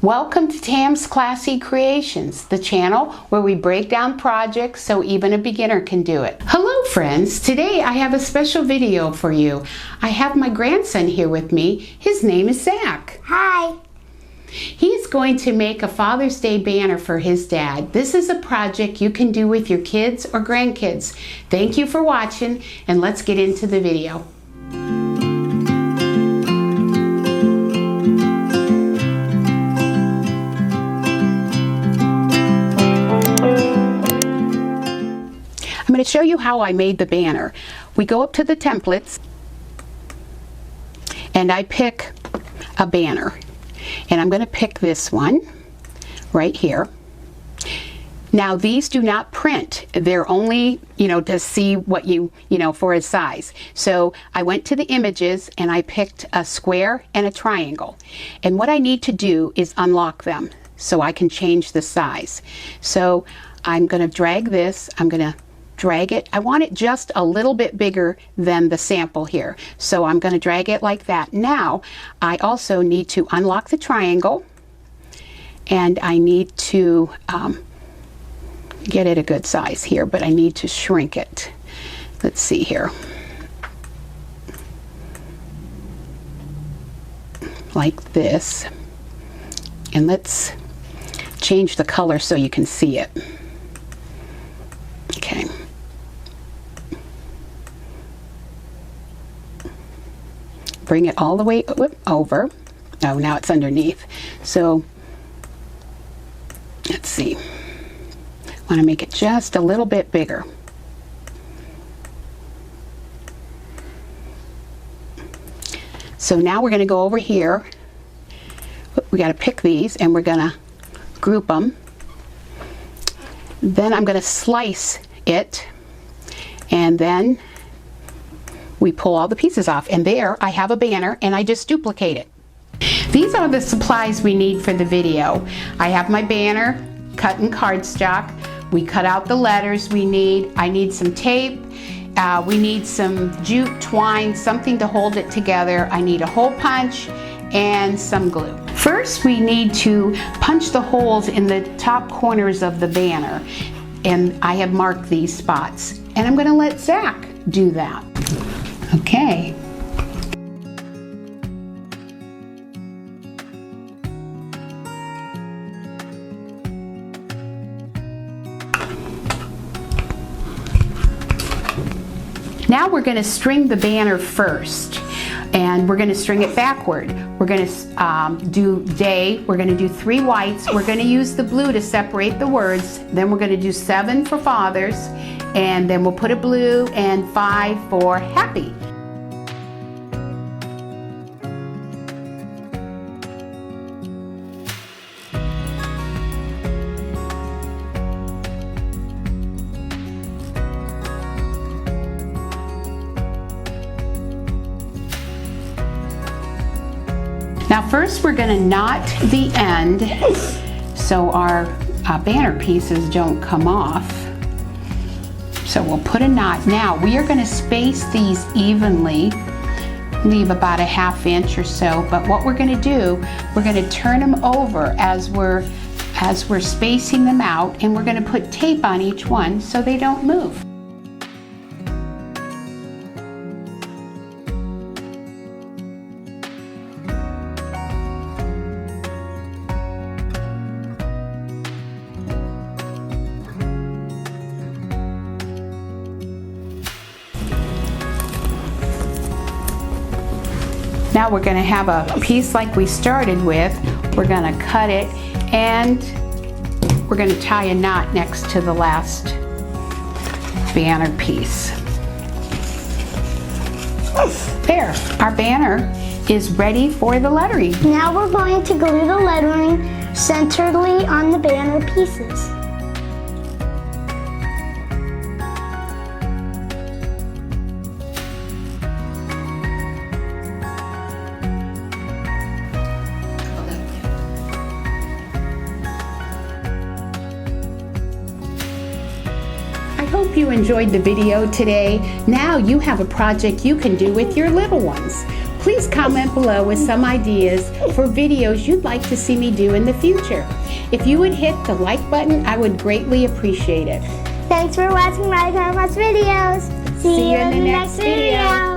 Welcome to Tam's Classy Creations, the channel where we break down projects so even a beginner can do it. Hello friends, today I have a special video for you. I have my grandson here with me. His name is Zach. Hi. He's going to make a Father's Day banner for his dad. This is a project you can do with your kids or grandkids. Thank you for watching, and let's get into the video. I'm going to show you how I made the banner. We go up to the templates and I pick a banner, and I'm going to pick this one right here. Now these do not print. They're only, to see what for his size. So I went to the images and I picked a square and a triangle. And what I need to do is unlock them so I can change the size. So I'm going to drag this. I'm going to drag it. I want it just a little bit bigger than the sample here. So I'm going to drag it like that. Now I also need to unlock the triangle, and I need to get it a good size here, but I need to shrink it. Let's see here. Like this. And let's change the color so you can see it. Okay. Bring it all the way over. Oh, now it's underneath. So let's see. I want to make it just a little bit bigger. So now we're going to go over here. We got to pick these and we're going to group them. Then I'm going to slice it, and then we pull all the pieces off, and there I have a banner, and I just duplicate it. These are the supplies we need for the video. I have my banner cut in cardstock. We cut out the letters we need. I need some tape. We need some jute twine, something to hold it together. I need a hole punch and some glue. First, we need to punch the holes in the top corners of the banner, and I have marked these spots. And I'm going to let Zach do that. Okay. Now we're going to string the banner first, and we're going to string it backward. We're going to do day, we're going to do 3 whites, we're going to use the blue to separate the words, then we're going to do 7 for fathers, and then we'll put a blue, and 5 for happy. Now first we're going to knot the end so our banner pieces don't come off. So we'll put a knot. Now we are going to space these evenly, leave about a ½ inch or so, but what we're going to do, we're going to turn them over as we're spacing them out, and we're going to put tape on each one so they don't move. Now we're going to have a piece like we started with. We're going to cut it, and we're going to tie a knot next to the last banner piece. There, our banner is ready for the lettering. Now we're going to glue the lettering centeredly on the banner pieces. I hope you enjoyed the video today. Now you have a project you can do with your little ones. Please comment below with some ideas for videos you'd like to see me do in the future. If you would hit the like button, I would greatly appreciate it. Thanks for watching my grandma's videos. See you in the next video.